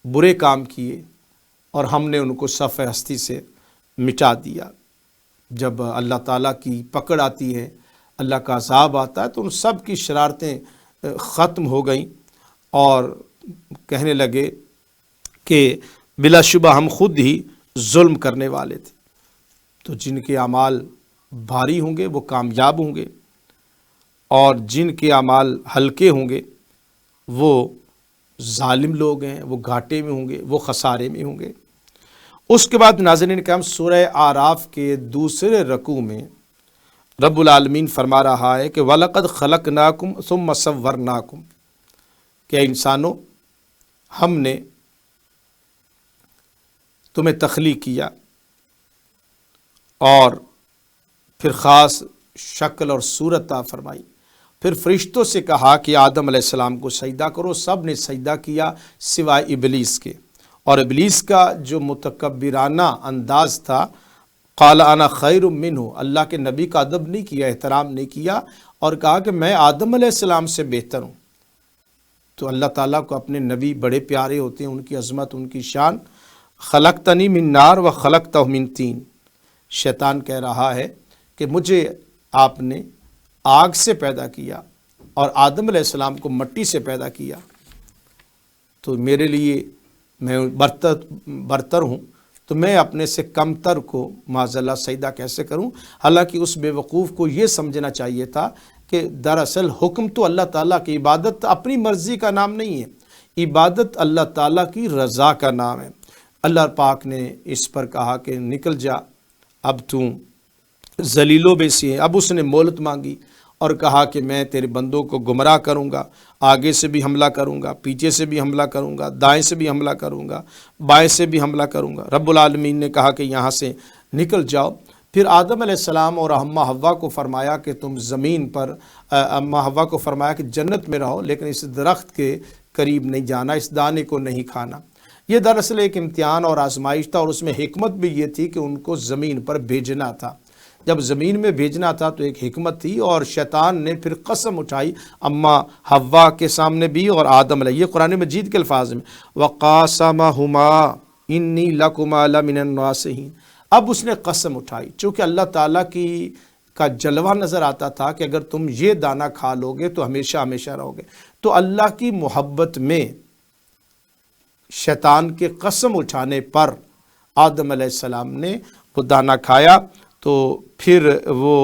برے کام کیے، اور ہم نے ان کو صف ہستی سے مٹا دیا۔ جب اللہ تعالیٰ کی پکڑ آتی ہے، اللہ کا عذاب آتا ہے، تو ان سب کی شرارتیں ختم ہو گئیں، اور کہنے لگے کہ بلا شبہ ہم خود ہی ظلم کرنے والے تھے۔ تو جن کے اعمال بھاری ہوں گے وہ کامیاب ہوں گے، اور جن کے اعمال ہلکے ہوں گے وہ ظالم لوگ ہیں، وہ گھاٹے میں ہوں گے، وہ خسارے میں ہوں گے۔ اس کے بعد ناظرین کرام سورہ اعراف کے دوسرے رکوع میں رب العالمین فرما رہا ہے کہ وَلَقَدْ خَلَقْنَاكُمْ ثُمَّ صَوَّرْنَاكُمْ، کہ انسانوں ہم نے تمہیں تخلیق کیا اور پھر خاص شکل اور صورت عطا فرمائی، پھر فرشتوں سے کہا کہ آدم علیہ السلام کو سجدہ کرو، سب نے سجدہ کیا سوائے ابلیس کے، اور ابلیس کا جو متکبرانہ انداز تھا، قال انا خیر منہ، اللہ کے نبی کا ادب نہیں کیا، احترام نہیں کیا، اور کہا کہ میں آدم علیہ السلام سے بہتر ہوں۔ تو اللہ تعالیٰ کو اپنے نبی بڑے پیارے ہوتے ہیں، ان کی عظمت، ان کی شان۔ خلقتنی من نار و خلقتہ من طین، شیطان کہہ رہا ہے کہ مجھے آپ نے آگ سے پیدا کیا اور آدم علیہ السلام کو مٹی سے پیدا کیا، تو میرے لیے میں برتر ہوں، تو میں اپنے سے کم تر کو معاذ اللہ سجدہ کیسے کروں؟ حالانکہ اس بے وقوف کو یہ سمجھنا چاہیے تھا کہ دراصل حکم تو اللہ تعالیٰ کی، عبادت اپنی مرضی کا نام نہیں ہے، عبادت اللہ تعالیٰ کی رضا کا نام ہے۔ اللہ پاک نے اس پر کہا کہ نکل جا، اب تو ذلیلوں میں سے ہے۔ اب اس نے مہلت مانگی اور کہا کہ میں تیرے بندوں کو گمراہ کروں گا، آگے سے بھی حملہ کروں گا، پیچھے سے بھی حملہ کروں گا، دائیں سے بھی حملہ کروں گا، بائیں سے بھی حملہ کروں گا۔ رب العالمین نے کہا کہ یہاں سے نکل جاؤ۔ پھر آدم علیہ السلام اور اماں حوا کو فرمایا کہ تم زمین پر، اماں حوا کو فرمایا کہ جنت میں رہو، لیکن اس درخت کے قریب نہیں جانا، اس دانے کو نہیں کھانا۔ یہ دراصل ایک امتحان اور آزمائش تھا، اور اس میں حکمت بھی یہ تھی کہ ان کو زمین پر بھیجنا تھا۔ جب زمین میں بھیجنا تھا تو ایک حکمت تھی، اور شیطان نے پھر قسم اٹھائی اماں حوا کے سامنے بھی اور آدم علیہ، یہ قرآن مجید کے الفاظ میں، وَقَاسَمَهُمَا إِنِّي لَكُمَا لَمِنَ النَّاصِحِينَ۔ اب اس نے قسم اٹھائی، چونکہ اللہ تعالیٰ کا جلوہ نظر آتا تھا کہ اگر تم یہ دانہ کھا لو گے تو ہمیشہ ہمیشہ رہو گے، تو اللہ کی محبت میں شیطان کے قسم اٹھانے پر آدم علیہ السلام نے وہ دانہ کھایا، تو پھر وہ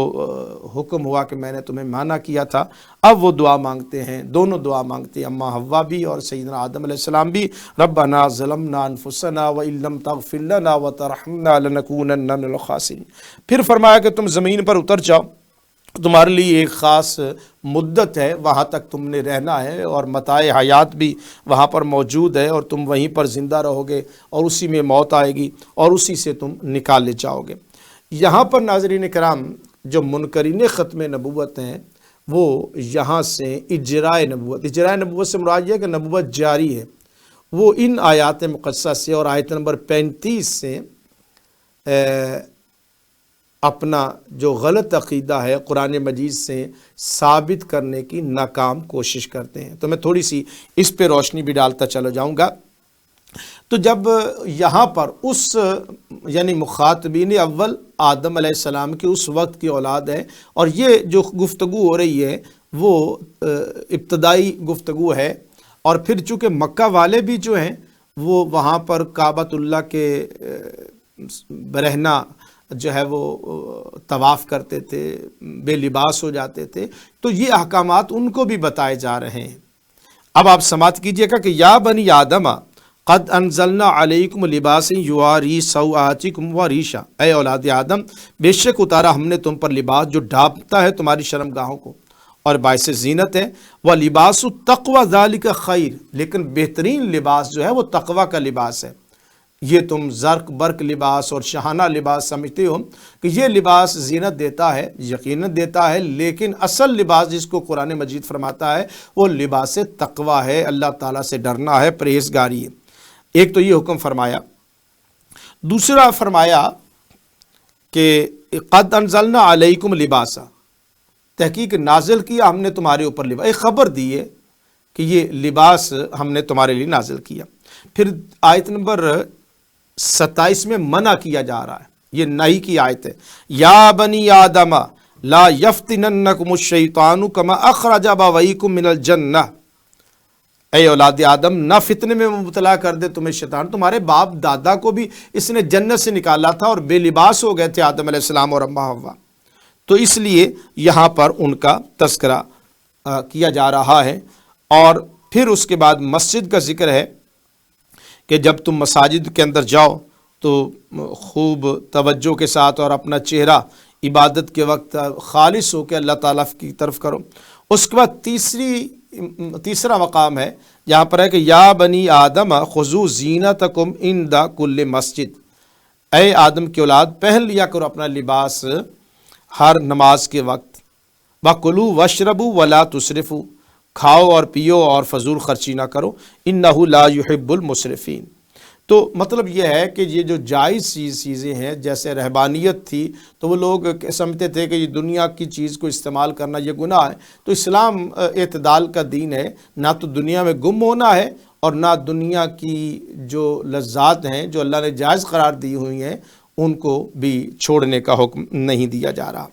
حکم ہوا کہ میں نے تمہیں منع کیا تھا۔ اب وہ دعا مانگتے ہیں، دونوں دعا مانگتے ہیں، اماں حوا بھی اور سیدنا آدم علیہ السلام بھی، ربنا ظلمنا انفسنا وان لم تغفر لنا وترحمنا لنکونن من الخاسرین۔ پھر فرمایا کہ تم زمین پر اتر جاؤ، تمہارے لیے ایک خاص مدت ہے، وہاں تک تم نے رہنا ہے، اور متاع حیات بھی وہاں پر موجود ہے، اور تم وہیں پر زندہ رہو گے، اور اسی میں موت آئے گی، اور اسی سے تم نکالے جاؤ گے۔ یہاں پر ناظرین کرام جو منکرین ختم نبوت ہیں، وہ یہاں سے اجرائے نبوت سے مراد یہ ہے کہ نبوت جاری ہے، وہ ان آیات مقدسہ سے اور آیت نمبر 35 سے اپنا جو غلط عقیدہ ہے قرآن مجید سے ثابت کرنے کی ناکام کوشش کرتے ہیں۔ تو میں تھوڑی سی اس پہ روشنی بھی ڈالتا چلا جاؤں گا۔ تو جب یہاں پر اس یعنی مخاطبین اول آدم علیہ السلام کے اس وقت کی اولاد ہے، اور یہ جو گفتگو ہو رہی ہے وہ ابتدائی گفتگو ہے، اور پھر چونکہ مکہ والے بھی جو ہیں وہ وہاں پر کعبۃ اللہ کے برہنہ جو ہے وہ طواف کرتے تھے، بے لباس ہو جاتے تھے، تو یہ احکامات ان کو بھی بتائے جا رہے ہیں۔ اب آپ سماعت کیجئے گا کہ یا بنی آدم قد انزلنا علیکم لباس یواری سوآتکم وریشا، اے اولاد آدم بے شک اتارا ہم نے تم پر لباس جو ڈھانپتا ہے تمہاری شرمگاہوں کو اور باعث زینت ہے، وَلِبَاسُ التَّقْوَى ذَلِكَ خَيْرٌ، لیکن بہترین لباس جو ہے وہ تقوی کا لباس ہے۔ یہ تم زرق برق لباس اور شاہانہ لباس سمجھتے ہو کہ یہ لباس زینت دیتا ہے، یقیناً دیتا ہے، لیکن اصل لباس جس کو قرآن مجید فرماتا ہے وہ لباس تقوی ہے، اللہ تعالیٰ سے ڈرنا ہے، پرہیزگاری ہے۔ ایک تو یہ حکم فرمایا۔ دوسرا فرمایا کہ قد انزلنا علیکم لباسا، تحقیق نازل کیا ہم نے تمہارے اوپر لباس، ایک خبر دی ہے کہ یہ لباس ہم نے تمہارے لیے نازل کیا۔ پھر آیت نمبر 27 میں منع کیا جا رہا ہے، یہ نہی کی آیت ہے، یا بنی آدم لا یفتننکم الشیطان کما اخرج ابویکم من الجنہ، اے اولاد آدم نہ فتنے میں مبتلا کر دے تمہیں شیطان، تمہارے باپ دادا کو بھی اس نے جنت سے نکالا تھا اور بے لباس ہو گئے تھے آدم علیہ السلام اور اماں حوا، تو اس لیے یہاں پر ان کا تذکرہ کیا جا رہا ہے۔ اور پھر اس کے بعد مسجد کا ذکر ہے کہ جب تم مساجد کے اندر جاؤ تو خوب توجہ کے ساتھ اور اپنا چہرہ عبادت کے وقت خالص ہو کے اللہ تعالیٰ کی طرف کرو۔ اس کے بعد تیسرا مقام ہے جہاں پر ہے کہ یا بنی آدم خذوا زینتکم عند کل مسجد، اے آدم کی اولاد پہن لیا کرو اپنا لباس ہر نماز کے وقت، وَكُلُوا وَاشْرَبُوا وَلَا تُسْرِفُوا، کھاؤ اور پیو اور فضول خرچی نہ کرو، اِنَّهُ لَا يُحِبُّ الْمُسْرِفِينَ۔ تو مطلب یہ ہے کہ یہ جو جائز چیزیں ہیں، جیسے رہبانیت تھی تو وہ لوگ سمجھتے تھے کہ یہ دنیا کی چیز کو استعمال کرنا یہ گناہ ہے، تو اسلام اعتدال کا دین ہے، نہ تو دنیا میں گم ہونا ہے اور نہ دنیا کی جو لذات ہیں جو اللہ نے جائز قرار دی ہوئی ہیں ان کو بھی چھوڑنے کا حکم نہیں دیا جا رہا۔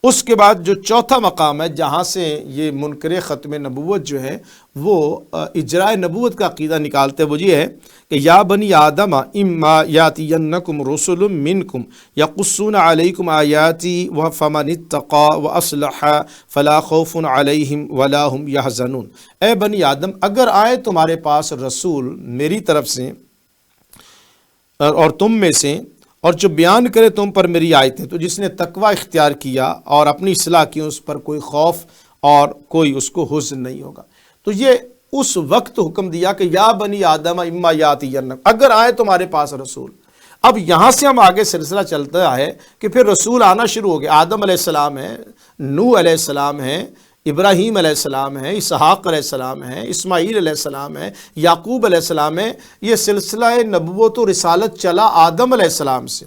اس کے بعد جو چوتھا مقام ہے جہاں سے یہ منکر ختم نبوت جو ہے وہ اجراء نبوت کا عقیدہ نکالتے، وہ یہ ہے کہ یا بنی آدم اما یاتینکم رسل منکم یقصون علیکم آیاتی فمن اتقی واصلح فلا خوف علیہم ولا هم یحزنون، اے بنی آدم اگر آئے تمہارے پاس رسول میری طرف سے اور تم میں سے، اور جو بیان کرے تم پر میری آیتیں، تو جس نے تقوی اختیار کیا اور اپنی اصلاح کی اس پر کوئی خوف اور کوئی اس کو حزن نہیں ہوگا۔ تو یہ اس وقت حکم دیا کہ یا بنی آدم اما یاتینکم، اگر آئے تمہارے پاس رسول۔ اب یہاں سے ہم آگے سلسلہ چلتا ہے کہ پھر رسول آنا شروع ہو گیا، آدم علیہ السلام ہے، نوح علیہ السلام ہے، ابراہیم علیہ السلام ہے، اسحاق علیہ السلام ہے، اسماعیل علیہ السلام ہے، یعقوب علیہ السلام ہے۔ یہ سلسلہ نبوت و رسالت چلا آدم علیہ السلام سے،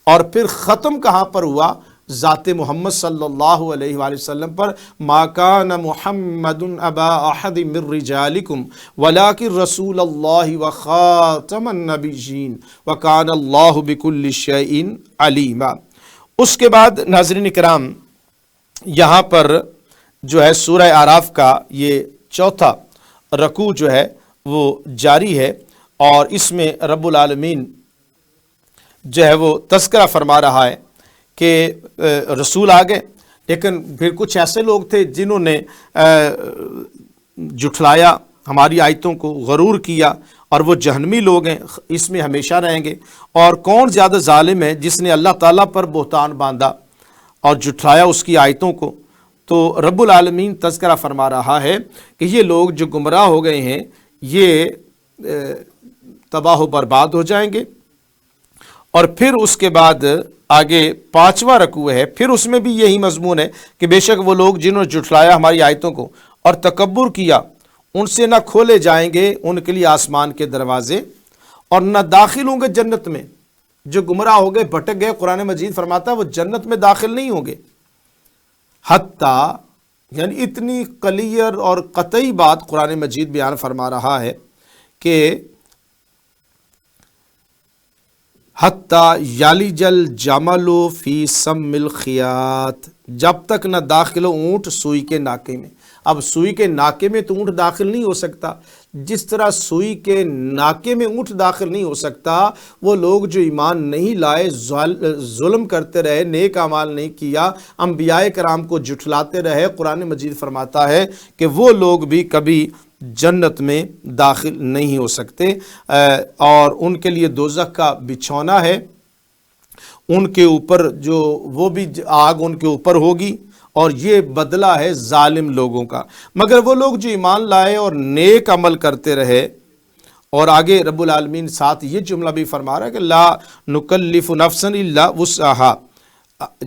اور پھر ختم کہاں پر ہوا؟ ذات محمد صلی اللہ علیہ وآلہ وسلم پر۔ ما کان محمد ابا احد من رجالکم ولکن رسول اللہ وخاتم النبیین وکان اللہ بکل شیء علیما۔ اس کے بعد ناظرین کرام یہاں پر جو ہے سورہ اعراف کا یہ چوتھا رکوع جو ہے وہ جاری ہے، اور اس میں رب العالمین جو ہے وہ تذکرہ فرما رہا ہے کہ رسول آ گئے، لیکن پھر کچھ ایسے لوگ تھے جنہوں نے جھٹلایا ہماری آیتوں کو، غرور کیا، اور وہ جہنمی لوگ ہیں، اس میں ہمیشہ رہیں گے۔ اور کون زیادہ ظالم ہے جس نے اللہ تعالیٰ پر بہتان باندھا اور جھٹلایا اس کی آیتوں کو۔ تو رب العالمین تذکرہ فرما رہا ہے کہ یہ لوگ جو گمراہ ہو گئے ہیں یہ تباہ و برباد ہو جائیں گے۔ اور پھر اس کے بعد آگے پانچواں رکوع ہے، پھر اس میں بھی یہی مضمون ہے کہ بے شک وہ لوگ جنہوں نے جھٹلایا ہماری آیتوں کو اور تکبر کیا، ان سے نہ کھولے جائیں گے ان کے لیے آسمان کے دروازے، اور نہ داخل ہوں گے جنت میں۔ جو گمراہ ہو گئے، بھٹک گئے، قرآن مجید فرماتا ہے وہ جنت میں داخل نہیں ہوں گے، حتیٰ، یعنی اتنی کلیئر اور قطعی بات قرآن مجید بیان فرما رہا ہے کہ حتیٰ یالج الجمل فی سم الخیاط، جب تک نہ داخل ہو اونٹ سوئی کے ناکے میں۔ اب سوئی کے ناکے میں تو اونٹ داخل نہیں ہو سکتا، جس طرح سوئی کے ناکے میں اونٹ داخل نہیں ہو سکتا، وہ لوگ جو ایمان نہیں لائے، ظلم کرتے رہے، نیک اعمال نہیں کیا، انبیاء کرام کو جھٹلاتے رہے، قرآن مجید فرماتا ہے کہ وہ لوگ بھی کبھی جنت میں داخل نہیں ہو سکتے، اور ان کے لیے دوزخ کا بچھونا ہے، ان کے اوپر جو وہ بھی آگ ان کے اوپر ہوگی، اور یہ بدلہ ہے ظالم لوگوں کا۔ مگر وہ لوگ جو ایمان لائے اور نیک عمل کرتے رہے اور آگے رب العالمین ساتھ یہ جملہ بھی فرما رہا ہے کہ لا نکلف نفسا الا وسعها.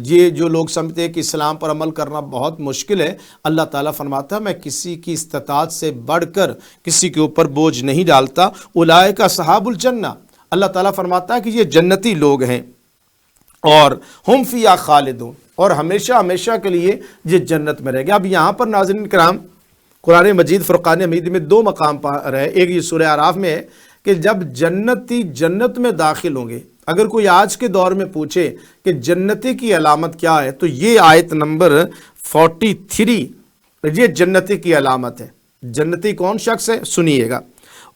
یہ جو لوگ سمجھتے ہیں کہ اسلام پر عمل کرنا بہت مشکل ہے، اللہ تعالیٰ فرماتا ہے میں کسی کی استطاعت سے بڑھ کر کسی کے اوپر بوجھ نہیں ڈالتا. اولئک اصحاب الجنہ، اللہ تعالیٰ فرماتا ہے کہ یہ جنتی لوگ ہیں اور ہم فیہا خالدون، اور ہمیشہ ہمیشہ کے لیے یہ جنت میں رہ گے. اب یہاں پر ناظرین کرام قرآن مجید فرقان حمید میں دو مقام پر ہے. ایک یہ سورہ اعراف میں ہے کہ جب جنتی جنت میں داخل ہوں گے. اگر کوئی آج کے دور میں پوچھے کہ جنتی کی علامت کیا ہے تو یہ آیت نمبر 43 یہ جنتی کی علامت ہے. جنتی کون شخص ہے؟ سنیے گا.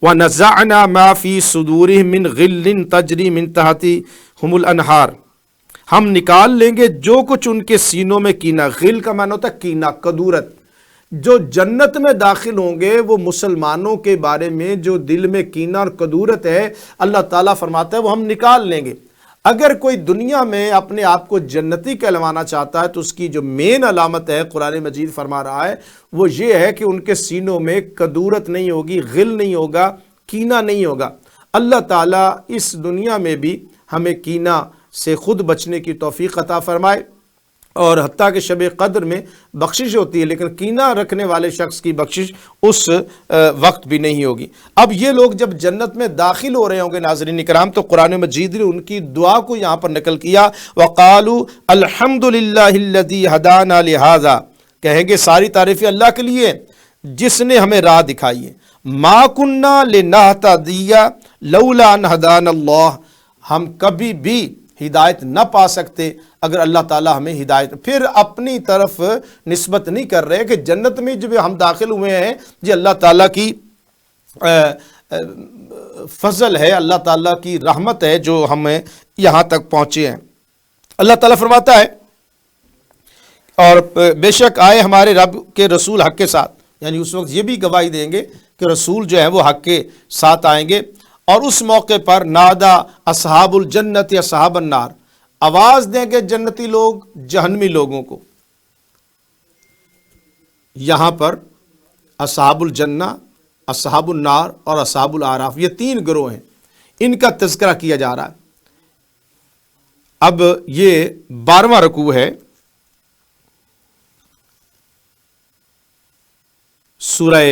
وَنَزَعْنَا مَا فِي صُدُورِهِم مِّن غِلٍّ تَجْرِي مِن تَحْتِهِمُ الْأَنْهَارُ، ہم نکال لیں گے جو کچھ ان کے سینوں میں کینہ. غل کا معنی ہوتا ہے کینہ، کدورت. جو جنت میں داخل ہوں گے وہ مسلمانوں کے بارے میں جو دل میں کینہ اور کدورت ہے اللہ تعالیٰ فرماتا ہے وہ ہم نکال لیں گے. اگر کوئی دنیا میں اپنے آپ کو جنتی کہلوانا چاہتا ہے تو اس کی جو مین علامت ہے قرآن مجید فرما رہا ہے وہ یہ ہے کہ ان کے سینوں میں کدورت نہیں ہوگی، غل نہیں ہوگا، کینہ نہیں ہوگا. اللہ تعالیٰ اس دنیا میں بھی ہمیں کینہ سے خود بچنے کی توفیق عطا فرمائے. اور حتیٰ کہ شب قدر میں بخشش ہوتی ہے لیکن کینہ رکھنے والے شخص کی بخشش اس وقت بھی نہیں ہوگی. اب یہ لوگ جب جنت میں داخل ہو رہے ہوں گے ناظرین اکرام تو قرآن مجید نے ان کی دعا کو یہاں پر نقل کیا. وَقَالُوا الْحَمْدُ لِلَّهِ الَّذِي هَدَانَا لِهَذَا، کہیں گے ساری تعریفیں اللہ کے لیے جس نے ہمیں راہ دکھائی ہے. مَا كُنَّا لِنَهْتَدِيَ لَوْلَا أَنْ هَدَانَا اللَّهُ، ہم کبھی بھی ہدایت نہ پا سکتے اگر اللہ تعالیٰ ہمیں ہدایت. پھر اپنی طرف نسبت نہیں کر رہے کہ جنت میں جب ہم داخل ہوئے ہیں یہ اللہ تعالیٰ کی فضل ہے، اللہ تعالیٰ کی رحمت ہے جو ہمیں یہاں تک پہنچے ہیں. اللہ تعالیٰ فرماتا ہے اور بے شک آئے ہمارے رب کے رسول حق کے ساتھ، یعنی اس وقت یہ بھی گواہی دیں گے کہ رسول جو ہے وہ حق کے ساتھ آئیں گے. اور اس موقع پر نادا اصحاب الجنت اصحاب النار، آواز دیں گے جنتی لوگ جہنمی لوگوں کو. یہاں پر اصحاب الجنہ، اصحاب النار اور اصحاب الاعراف یہ تین گروہ ہیں، ان کا تذکرہ کیا جا رہا ہے. اب یہ 12واں رکوع ہے سورہ،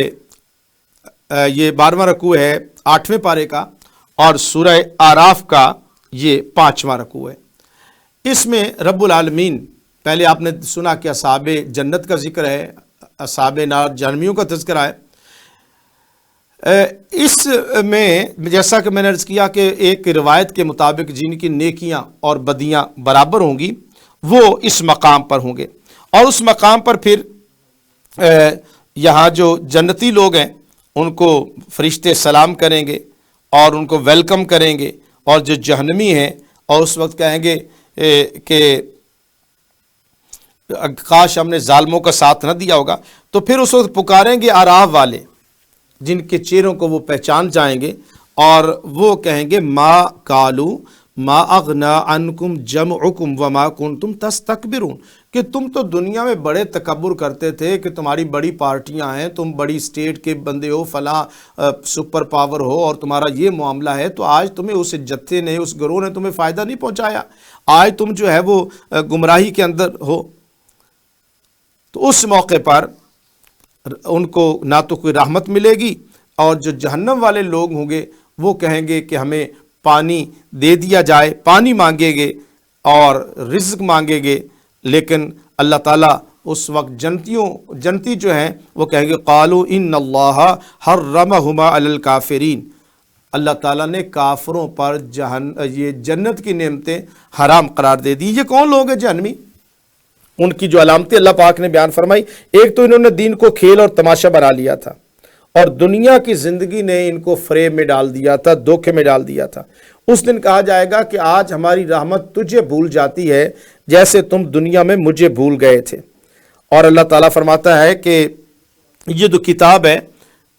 یہ 12واں رکوع ہے 8ویں پارے کا اور سورہ اعراف کا یہ 5واں رکوع ہے. اس میں رب العالمین، پہلے آپ نے سنا کہ اصحاب جنت کا ذکر ہے، اصحاب نار جہنمیوں کا تذکرہ ہے. اس میں جیسا کہ میں نے عرض کیا کہ ایک روایت کے مطابق جن کی نیکیاں اور بدیاں برابر ہوں گی وہ اس مقام پر ہوں گے. اور اس مقام پر پھر یہاں جو جنتی لوگ ہیں ان کو فرشتے سلام کریں گے اور ان کو ویلکم کریں گے، اور جو جہنمی ہیں اور اس وقت کہیں گے کہ کاش ہم نے ظالموں کا ساتھ نہ دیا ہوگا. تو پھر اس وقت پکاریں گے اعراف والے جن کے چہروں کو وہ پہچان جائیں گے اور وہ کہیں گے ما قالو ما اغنا عنکم جمعکم وما کنتم تستکبرون، کہ تم تو دنیا میں بڑے تکبر کرتے تھے کہ تمہاری بڑی پارٹیاں ہیں، تم بڑی اسٹیٹ کے بندے ہو، فلاں سپر پاور ہو اور تمہارا یہ معاملہ ہے، تو آج تمہیں اس جتھے نے، اس گروہ نے تمہیں فائدہ نہیں پہنچایا، آج تم جو ہے وہ گمراہی کے اندر ہو. تو اس موقع پر ان کو نہ تو کوئی رحمت ملے گی، اور جو جہنم والے لوگ ہوں گے وہ کہیں گے کہ ہمیں پانی دے دیا جائے، پانی مانگیں گے اور رزق مانگیں گے. لیکن اللہ تعالیٰ اس وقت جنتی جو ہیں وہ کہیں گے قالوا ان اللہ حرمہما علی الکافرین، اللہ تعالیٰ نے کافروں پر یہ جنت کی نعمتیں حرام قرار دے دی. یہ کون لوگ ہیں جہنمی؟ ان کی جو علامتیں اللہ پاک نے بیان فرمائی، ایک تو انہوں نے دین کو کھیل اور تماشا بنا لیا تھا اور دنیا کی زندگی نے ان کو فریب میں ڈال دیا تھا، دھوکے میں ڈال دیا تھا. اس دن کہا جائے گا کہ آج ہماری رحمت تجھے بھول جاتی ہے جیسے تم دنیا میں مجھے بھول گئے تھے. اور اللہ تعالیٰ فرماتا ہے کہ یہ جو کتاب ہے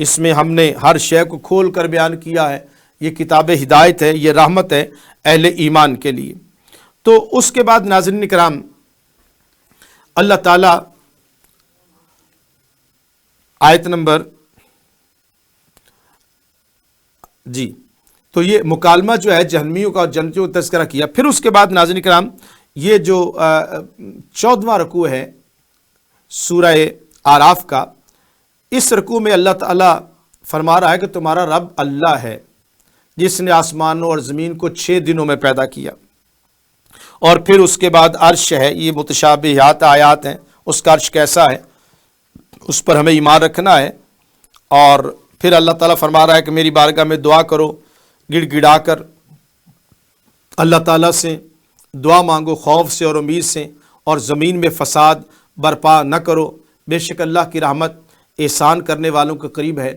اس میں ہم نے ہر شے کو کھول کر بیان کیا ہے، یہ کتاب ہدایت ہے، یہ رحمت ہے اہل ایمان کے لیے. تو اس کے بعد ناظرین کرام اللہ تعالیٰ آیت نمبر جی تو یہ مکالمہ جو ہے جہنمیوں کا اور جنتیوں کا تذکرہ کیا۔ پھر اس کے بعد ناظرین کرام یہ جو 14واں رکوع ہے سورہ اعراف کا، اس رکوع میں اللہ تعالیٰ فرما رہا ہے کہ تمہارا رب اللہ ہے جس نے آسمانوں اور زمین کو 6 دنوں میں پیدا کیا، اور پھر اس کے بعد عرش ہے۔ یہ متشابہات آیات ہیں، اس کا عرش کیسا ہے اس پر ہمیں ایمان رکھنا ہے۔ اور پھر اللہ تعالیٰ فرما رہا ہے کہ میری بارگاہ میں دعا کرو گڑ گڑا کر، اللہ تعالیٰ سے دعا مانگو خوف سے اور امید سے، اور زمین میں فساد برپا نہ کرو، بے شک اللہ کی رحمت احسان کرنے والوں کے قریب ہے۔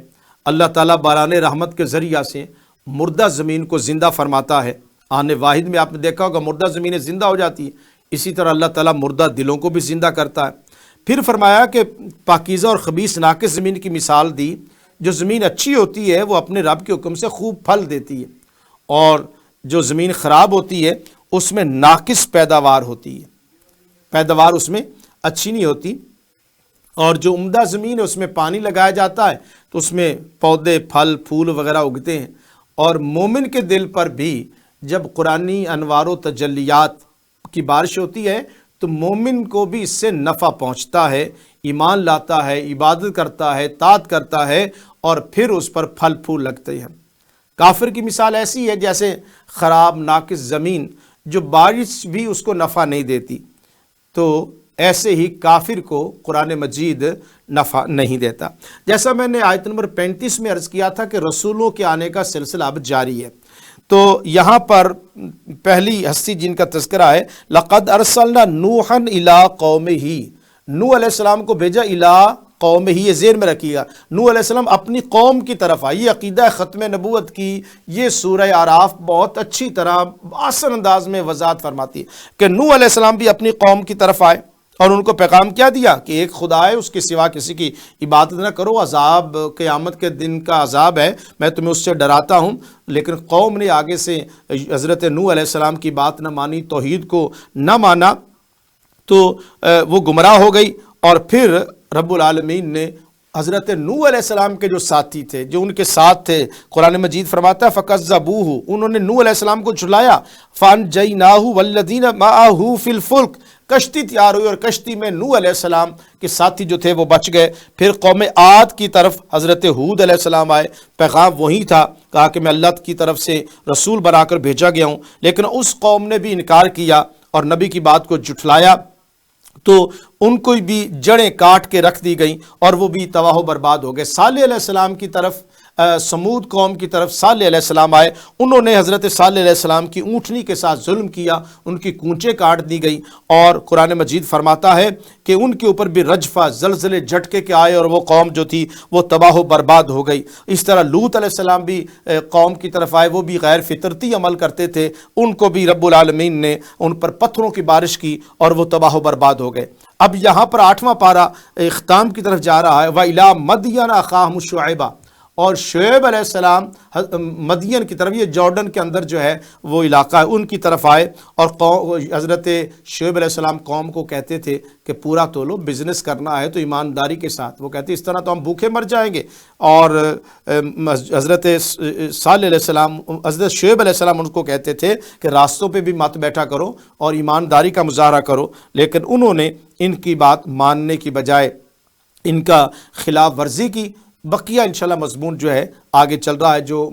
اللہ تعالیٰ باران رحمت کے ذریعہ سے مردہ زمین کو زندہ فرماتا ہے۔ آنے واحد میں آپ نے دیکھا ہوگا مردہ زمینیں زندہ ہو جاتی ہیں، اسی طرح اللہ تعالیٰ مردہ دلوں کو بھی زندہ کرتا ہے۔ پھر فرمایا کہ پاکیزہ اور خبیث ناقص زمین کی مثال دی۔ جو زمین اچھی ہوتی ہے وہ اپنے رب کے حکم سے خوب پھل دیتی ہے، اور جو زمین خراب ہوتی ہے اس میں ناقص پیداوار ہوتی ہے، پیداوار اس میں اچھی نہیں ہوتی۔ اور جو عمدہ زمین ہے اس میں پانی لگایا جاتا ہے تو اس میں پودے پھل پھول وغیرہ اگتے ہیں۔ اور مومن کے دل پر بھی جب قرآنی انوار و تجلیات کی بارش ہوتی ہے تو مومن کو بھی اس سے نفع پہنچتا ہے، ایمان لاتا ہے، عبادت کرتا ہے، طاعت کرتا ہے، اور پھر اس پر پھل پھول لگتے ہیں۔ کافر کی مثال ایسی ہے جیسے خراب ناقص زمین جو بارش بھی اس کو نفع نہیں دیتی، تو ایسے ہی کافر کو قرآن مجید نفع نہیں دیتا۔ جیسا میں نے آیت نمبر 35 میں عرض کیا تھا کہ رسولوں کے آنے کا سلسلہ اب جاری ہے، تو یہاں پر پہلی ہستی جن کا تذکرہ ہے لقد ارسلنا نوحا الی قومہ، نوح علیہ السلام کو بھیجا الی قوم ہی، یہ ذہن میں رکھیے گا، نوح علیہ السلام اپنی قوم کی طرف آئے۔ یہ عقیدہ ختم نبوت کی یہ سورہ اعراف بہت اچھی طرح آسان انداز میں وضاحت فرماتی ہے کہ نوح علیہ السلام بھی اپنی قوم کی طرف آئے اور ان کو پیغام کیا دیا کہ ایک خدا ہے، اس کے سوا کسی کی عبادت نہ کرو، عذاب قیامت کے دن کا عذاب ہے، میں تمہیں اس سے ڈراتا ہوں۔ لیکن قوم نے آگے سے حضرت نوح علیہ السلام کی بات نہ مانی، توحید کو نہ مانا، تو وہ گمراہ ہو گئی۔ اور پھر رب العالمین نے حضرت نوح علیہ السلام کے جو ساتھی تھے، جو ان کے ساتھ تھے، قرآن مجید فرماتا ہے فَكَذَّبُوهُ، انہوں نے نوح علیہ السلام کو جھلایا، فَأَنجَيْنَاهُ وَالَّذِينَ مَعَهُ فِي الْفُلْكِ، کشتی تیار ہوئی اور کشتی میں نوح علیہ السلام کے ساتھی جو تھے وہ بچ گئے۔ پھر قوم عاد کی طرف حضرت ہود علیہ السلام آئے، پیغام وہی تھا، کہا کہ میں اللہ کی طرف سے رسول بنا کر بھیجا گیا ہوں، لیکن اس قوم نے بھی انکار کیا اور نبی کی بات کو جھٹلایا، تو ان کو بھی جڑیں کاٹ کے رکھ دی گئیں اور وہ بھی تباہ و برباد ہو گئے۔ صالح علیہ السلام کی طرف، سمود قوم کی طرف صالح علیہ السلام آئے، انہوں نے حضرت صالح علیہ السلام کی اونٹنی کے ساتھ ظلم کیا، ان کی کونچیں کاٹ دی گئی، اور قرآن مجید فرماتا ہے کہ ان کے اوپر بھی رجفہ زلزلے جھٹکے کے آئے اور وہ قوم جو تھی وہ تباہ و برباد ہو گئی۔ اس طرح لوط علیہ السلام بھی قوم کی طرف آئے، وہ بھی غیر فطرتی عمل کرتے تھے، ان کو بھی رب العالمین نے ان پر پتھروں کی بارش کی اور وہ تباہ و برباد ہو گئے۔ اب یہاں پر 8واں پارہ اختتام کی طرف جا رہا ہے، وَإِلَىٰ مَدْيَنَ أَخَاهُمْ شُعَيْبًا، اور شعیب علیہ السلام مدین کی طرف، یہ جارڈن کے اندر جو ہے وہ علاقہ ہے، ان کی طرف آئے، اور حضرت شعیب علیہ السلام قوم کو کہتے تھے کہ پورا تولو، بزنس کرنا ہے تو ایمانداری کے ساتھ، وہ کہتے اس طرح تو ہم بھوکے مر جائیں گے۔ اور حضرت صالح علیہ السلام، حضرت شعیب علیہ السلام ان کو کہتے تھے کہ راستوں پہ بھی مت بیٹھا کرو اور ایمانداری کا مظاہرہ کرو، لیکن انہوں نے ان کی بات ماننے کی بجائے ان کا خلاف ورزی کی۔ بقیہ انشاءاللہ مضمون جو ہے آگے چل رہا ہے۔ جو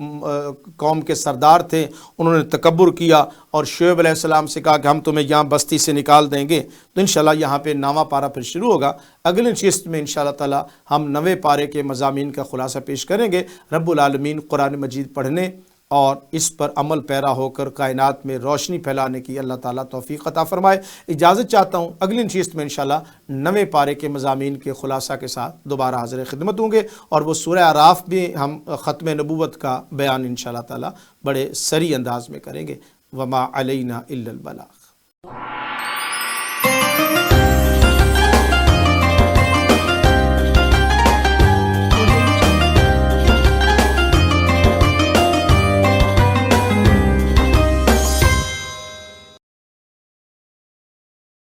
قوم کے سردار تھے انہوں نے تکبر کیا اور شعیب علیہ السلام سے کہا کہ ہم تمہیں یہاں بستی سے نکال دیں گے، تو انشاءاللہ یہاں پہ 9واں پارہ پھر شروع ہوگا۔ اگلی نشست میں انشاءاللہ تعالی ہم 9ویں پارے کے مضامین کا خلاصہ پیش کریں گے۔ رب العالمین قرآن مجید پڑھنے اور اس پر عمل پیرا ہو کر کائنات میں روشنی پھیلانے کی اللہ تعالیٰ توفیق عطا فرمائے۔ اجازت چاہتا ہوں، اگلی نشست میں انشاءاللہ 9ویں پارے کے مضامین کے خلاصہ کے ساتھ دوبارہ حاضر خدمت ہوں گے، اور وہ سورہ اعراف بھی ہم ختم نبوت کا بیان انشاءاللہ تعالیٰ بڑے سری انداز میں کریں گے۔ وما علینا الا البلاغ۔